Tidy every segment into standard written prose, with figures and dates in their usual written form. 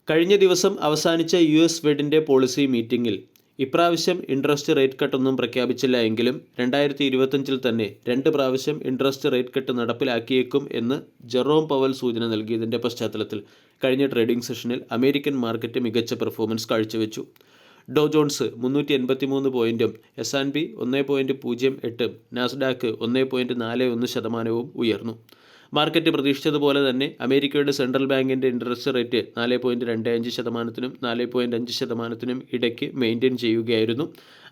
കഴിഞ്ഞ ദിവസം അവസാനിച്ച ഫെഡിൻ്റെ പോളിസി മീറ്റിംഗിൽ ഇപ്രാവശ്യം ഇൻട്രസ്റ്റ് റേറ്റ് കട്ടൊന്നും പ്രഖ്യാപിച്ചില്ല എങ്കിലും 2025 തന്നെ 2 പ്രാവശ്യം ഇൻട്രസ്റ്റ് റേറ്റ് കട്ട് നടപ്പിലാക്കിയേക്കും എന്ന് ജെറോം പവൽ സൂചന നൽകിയതിൻ്റെ പശ്ചാത്തലത്തിൽ കഴിഞ്ഞ ട്രേഡിംഗ് സെഷനിൽ അമേരിക്കൻ മാർക്കറ്റ് മികച്ച പെർഫോമൻസ് കാഴ്ചവെച്ചു. ഡോ ജോൺസ് 383 പോയിൻറ്റും S&P 1.08, നാസ്ഡാക്ക് 1.41% ഉയർന്നു. മാർക്കറ്റ് പ്രതീക്ഷിച്ചതുപോലെ തന്നെ അമേരിക്കയുടെ സെൻട്രൽ ബാങ്കിൻ്റെ ഇൻട്രസ്റ്റ് റേറ്റ് 4.25%-നും 4.5%-നും ഇടയ്ക്ക് മെയിൻറ്റെയിൻ ചെയ്യുകയായിരുന്നു.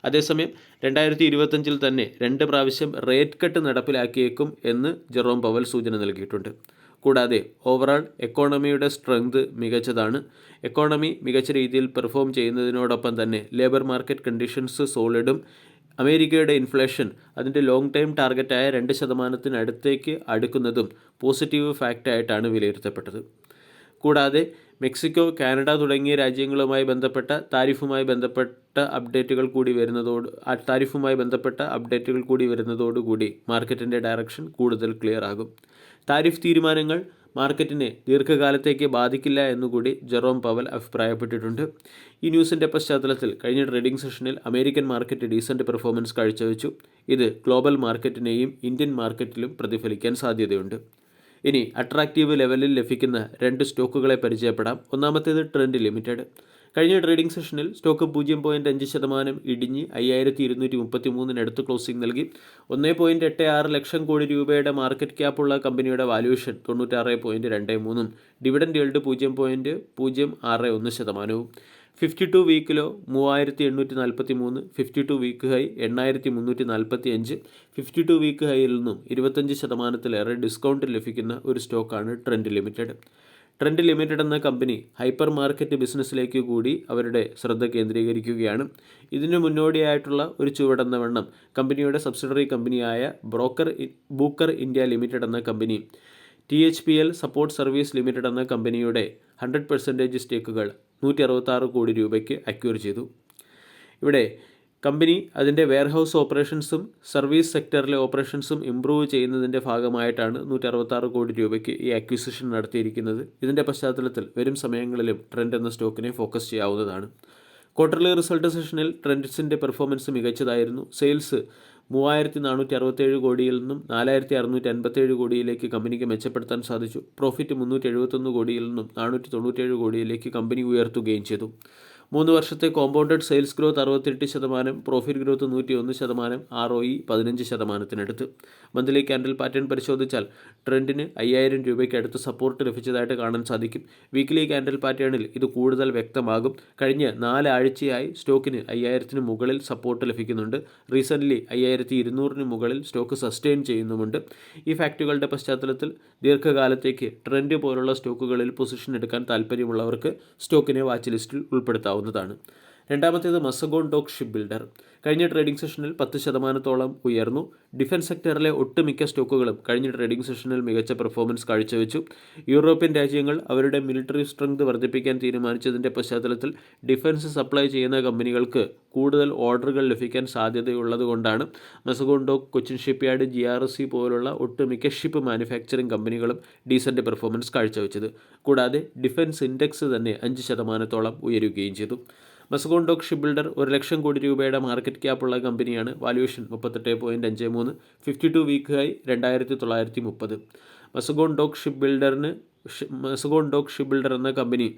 അതേസമയം 2025 തന്നെ 2 പ്രാവശ്യം റേറ്റ് കട്ട് നടപ്പിലാക്കിയേക്കും എന്ന് ജെറോം പവൽ സൂചന നൽകിയിട്ടുണ്ട്. കൂടാതെ ഓവറാൾ എക്കോണമിയുടെ സ്ട്രെങ്ത് മികച്ചതാണ്. എക്കോണമി മികച്ച രീതിയിൽ പെർഫോം ചെയ്യുന്നതിനോടൊപ്പം തന്നെ ലേബർ മാർക്കറ്റ് കണ്ടീഷൻസ് സോളിഡും അമേരിക്കയുടെ ഇൻഫ്ലേഷൻ അതിൻ്റെ ലോങ് ടൈം ടാർഗറ്റായ 2%-അടുത്തേക്ക് അടുക്കുന്നതും പോസിറ്റീവ് ഫാക്റ്റായിട്ടാണ് വിലയിരുത്തപ്പെട്ടത്. കൂടാതെ മെക്സിക്കോ, കാനഡ തുടങ്ങിയ രാജ്യങ്ങളുമായി ബന്ധപ്പെട്ട താരിഫുമായി ബന്ധപ്പെട്ട അപ്ഡേറ്റുകൾ കൂടി വരുന്നതോടുകൂടി മാർക്കറ്റിൻ്റെ ഡയറക്ഷൻ കൂടുതൽ ക്ലിയർ ആകും. താരിഫ് തീരുമാനങ്ങൾ മാർക്കറ്റിനെ ദീർഘകാലത്തേക്ക് ബാധിക്കില്ല എന്നുകൂടി ജെറോം പവൽ അഭിപ്രായപ്പെട്ടിട്ടുണ്ട്. ഈ ന്യൂസിൻ്റെ പശ്ചാത്തലത്തിൽ കഴിഞ്ഞ ട്രേഡിംഗ് സെഷനിൽ അമേരിക്കൻ മാർക്കറ്റ് ഡീസൻറ്റ് പെർഫോമൻസ് കാഴ്ചവെച്ചു. ഇത് ഗ്ലോബൽ മാർക്കറ്റിനെയും ഇന്ത്യൻ മാർക്കറ്റിലും പ്രതിഫലിക്കാൻ സാധ്യതയുണ്ട്. ഇനി അട്രാക്റ്റീവ് ലെവലിൽ ലഭിക്കുന്ന 2 സ്റ്റോക്കുകളെ പരിചയപ്പെടാം. ഒന്നാമത്തേത് ട്രെൻഡ് ലിമിറ്റഡ്. കഴിഞ്ഞ ട്രേഡിംഗ് സെഷനിൽ സ്റ്റോക്ക് 0.5% ഇടിഞ്ഞ് 5233 ക്ലോസിംഗ് നൽകി. 1.86 ലക്ഷം കോടി രൂപയുടെ മാർക്കറ്റ് ക്യാപ്പുള്ള കമ്പനിയുടെ valuation 96.23, dividend yield 0.061%. 52 week low 3843, 52 week high 8345. 52 week ഹൈയിൽ നിന്നും 25%-ലേറെ ഡിസ്കൗണ്ട് ലഭിക്കുന്ന ഒരു സ്റ്റോക്കാണ് ട്രെൻഡ് ലിമിറ്റഡ്. ട്രെൻഡ് ലിമിറ്റഡ് എന്ന കമ്പനി ഹൈപ്പർ മാർക്കറ്റ് ബിസിനസ്സിലേക്ക് കൂടി അവരുടെ ശ്രദ്ധ കേന്ദ്രീകരിക്കുകയാണ്. ഇതിനു മുന്നോടിയായിട്ടുള്ള ഒരു ചുവടെന്ന വണ്ണം കമ്പനിയുടെ സബ്സിഡറി കമ്പനിയായ ബൂക്കർ ഇന്ത്യ ലിമിറ്റഡ് എന്ന company THPL support service limited എന്ന കമ്പനിയുടെ 100% സ്റ്റേക്കുകൾ 166 കോടി രൂപയ്ക്ക് അക്വയർ ചെയ്തു. ഇവിടെ കമ്പനി അതിൻ്റെ വെയർഹൗസ് ഓപ്പറേഷൻസും സർവീസ് സെക്ടറിലെ ഓപ്പറേഷൻസും ഇംപ്രൂവ് ചെയ്യുന്നതിൻ്റെ ഭാഗമായിട്ടാണ് 166 കോടി രൂപയ്ക്ക് ഈ അക്വിസിഷൻ നടത്തിയിരിക്കുന്നത്. ഇതിൻ്റെ പശ്ചാത്തലത്തിൽ വരും സമയങ്ങളിലും ട്രെൻഡ് എന്ന സ്റ്റോക്കിനെ ഫോക്കസ് ചെയ്യാവുന്നതാണ്. ക്വാർട്ടർലി റിസൾട്ട് സെഷനിൽ ട്രെൻഡ്സിൻ്റെ പെർഫോമൻസ് മികച്ചതായിരുന്നു. സെയിൽസ് 3467 കോടിയിൽ നിന്നും 4657 കോടിയിലേക്ക് കമ്പനിക്ക് മെച്ചപ്പെടുത്താൻ സാധിച്ചു. പ്രോഫിറ്റ് 371 കോടിയിൽ നിന്നും 497 കോടിയിലേക്ക് കമ്പനി ഉയർത്തുകയും ചെയ്തു. 3 വർഷത്തെ compounded sales growth 68%, profit growth 101%, ROE 15%-അടുത്ത്. മന്ത്ലി ക്യാൻഡിൽ പാറ്റേൺ പരിശോധിച്ചാൽ ട്രെൻഡിന് 5000 രൂപയ്ക്ക് അടുത്ത് സപ്പോർട്ട് ലഭിച്ചതായിട്ട് കാണാൻ സാധിക്കും. വീക്ക്ലി ക്യാൻഡിൽ പാറ്റേണിൽ ഇത് കൂടുതൽ വ്യക്തമാകും. കഴിഞ്ഞ 4 ആഴ്ചയായി സ്റ്റോക്കിന് 5000-ന് മുകളിൽ സപ്പോർട്ട് ലഭിക്കുന്നുണ്ട്. റീസെൻ്റ്ലി 5200-ന് മുകളിൽ സ്റ്റോക്ക് സസ്റ്റെയിൻ ചെയ്യുന്നുമുണ്ട്. ഈ ഫാക്റ്റുകളുടെ പശ്ചാത്തലത്തിൽ ദീർഘകാലത്തേക്ക് ട്രെൻഡ് പോലുള്ള സ്റ്റോക്കുകളിൽ പൊസിഷൻ എടുക്കാൻ താല്പര്യമുള്ളവർക്ക് സ്റ്റോക്കിനെ വാച്ച് ലിസ്റ്റിൽ ഉൾപ്പെടുത്താവുന്നതാണ്. രണ്ടാമത്തേത് മസഗോൺ ഡോക്ക് ഷിപ്പ് ബിൽഡർ. കഴിഞ്ഞ ട്രേഡിംഗ് സെഷനിൽ 10%-ഓളം ഉയർന്നു. ഡിഫൻസ് സെക്ടറിലെ ഒട്ടുമിക്ക സ്റ്റോക്കുകളും കഴിഞ്ഞ ട്രേഡിംഗ് സെഷനിൽ മികച്ച പെർഫോമൻസ് കാഴ്ചവെച്ചു. യൂറോപ്യൻ രാജ്യങ്ങൾ അവരുടെ മിലിറ്ററി സ്ട്രെങ്ത് വർദ്ധിപ്പിക്കാൻ തീരുമാനിച്ചതിൻ്റെ പശ്ചാത്തലത്തിൽ ഡിഫൻസ് സപ്ലൈ ചെയ്യുന്ന കമ്പനികൾക്ക് കൂടുതൽ ഓർഡറുകൾ ലഭിക്കാൻ സാധ്യതയുള്ളതുകൊണ്ടാണ് Mazagon dock, Cochin shipyard, GRC പോലുള്ള ഒട്ടുമിക്ക ഷിപ്പ് മാനുഫാക്ചറിംഗ് കമ്പനികളും ഡീസൻറ്റ് പെർഫോമൻസ് കാഴ്ചവെച്ചത്. കൂടാതെ ഡിഫൻസ് ഇൻഡെക്സ് തന്നെ 5%-ഓളം ഉയരുകയും ചെയ്തു. മസഗോൺ ഡോക്ക് ഷിപ്പ് ബിൽഡർ 1 ലക്ഷം കോടി രൂപയുടെ മാർക്കറ്റ് ക്യാപ്പുള്ള കമ്പനിയാണ്. Valuation 38.53, 52 week high 2930. Mazagon dock ship builder എന്ന കമ്പനി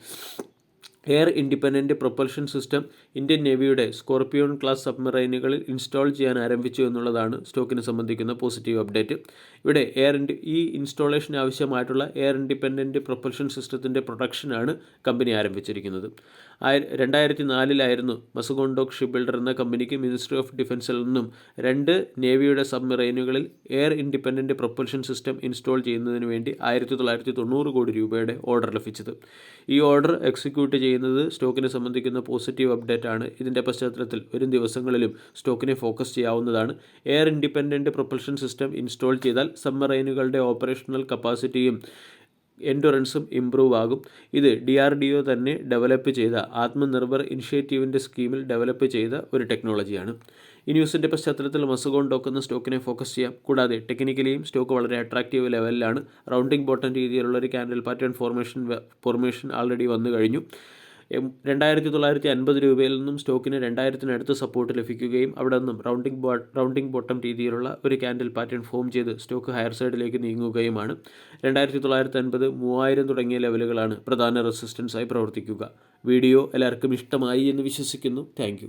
air independent propulsion system Indian നേവിയുടെ സ്കോർപിയോൺ ക്ലാസ് സബ്മറൈനുകളിൽ ഇൻസ്റ്റാൾ ചെയ്യാൻ ആരംഭിച്ചു എന്നുള്ളതാണ് സ്റ്റോക്കിനെ സംബന്ധിക്കുന്ന പോസിറ്റീവ് അപ്ഡേറ്റ്. ഇവിടെ ഈ ഇൻസ്റ്റാളേഷന് ആവശ്യമായിട്ടുള്ള എയർ ഇൻഡിപെൻഡൻറ്റ് പ്രൊപ്പൽഷൻ സിസ്റ്റത്തിൻ്റെ പ്രൊഡക്ഷനാണ് കമ്പനി ആരംഭിച്ചിരിക്കുന്നത്. 2004 മസഗോൺ ഡോക്ക് ഷിപ്പ് ബിൽഡർ എന്ന കമ്പനിക്ക് മിനിസ്ട്രി ഓഫ് ഡിഫൻസിൽ നിന്നും 2 നേവിയുടെ സബ്മറൈനുകളിൽ air independent propulsion system install ചെയ്യുന്നതിന് വേണ്ടി 1990 കോടി രൂപയുടെ ഓർഡർ ലഭിച്ചത്. ഈ ഓർഡർ എക്സിക്യൂട്ട് ചെയ്യുന്നത് സ്റ്റോക്കിനെ സംബന്ധിക്കുന്ന പോസിറ്റീവ് അപ്ഡേറ്റ് ആണ്. ഇതിൻ്റെ പശ്ചാത്തലത്തിൽ വരും ദിവസങ്ങളിലും സ്റ്റോക്കിനെ ഫോക്കസ് ചെയ്യാവുന്നതാണ്. Air independent propulsion system install ചെയ്താൽ സബ്മറൈനുകളുടെ ഓപ്പറേഷണൽ കപ്പാസിറ്റിയും എൻഡുറൻസും ഇംപ്രൂവ് ആകും. ഇത് DRDO തന്നെ ഡെവലപ്പ് ചെയ്ത ആത്മനിർഭർ ഇനിഷ്യേറ്റീവിൻ്റെ സ്കീമിൽ ഡെവലപ്പ് ചെയ്ത ഒരു ടെക്നോളജിയാണ്. ഈ ന്യൂസിൻ്റെ പശ്ചാത്തലത്തിൽ മസ്കോൺ ഡോക്ക് എന്ന സ്റ്റോക്കിനെ ഫോക്കസ് ചെയ്യാം. കൂടാതെ ടെക്നിക്കലിയും സ്റ്റോക്ക് വളരെ അട്രാക്റ്റീവ് ലെവലിലാണ്. റൗണ്ടിംഗ് ബോട്ടം രീതിയിലുള്ള ഒരു ക്യാൻഡിൽ പാറ്റേൺ ഫോർമേഷൻ ആൾറെഡി വന്നു കഴിഞ്ഞു. 2950 രൂപയിൽ നിന്നും സ്റ്റോക്കിന് 2000-അടുത്ത് സപ്പോർട്ട് ലഭിക്കുകയും അവിടെ നിന്നും റൗണ്ടിംഗ് ബോട്ടം രീതിയിലുള്ള ഒരു ക്യാൻഡിൽ പാറ്റേൺ ഫോം ചെയ്ത് സ്റ്റോക്ക് ഹയർ സൈഡിലേക്ക് നീങ്ങുകയുമാണ്. 2950, 3000 തുടങ്ങിയ ലെവലുകളാണ് പ്രധാന റെസിസ്റ്റൻസായി പ്രവർത്തിക്കുക. വീഡിയോ എല്ലാവർക്കും ഇഷ്ടമായി എന്ന് വിശ്വസിക്കുന്നു. താങ്ക്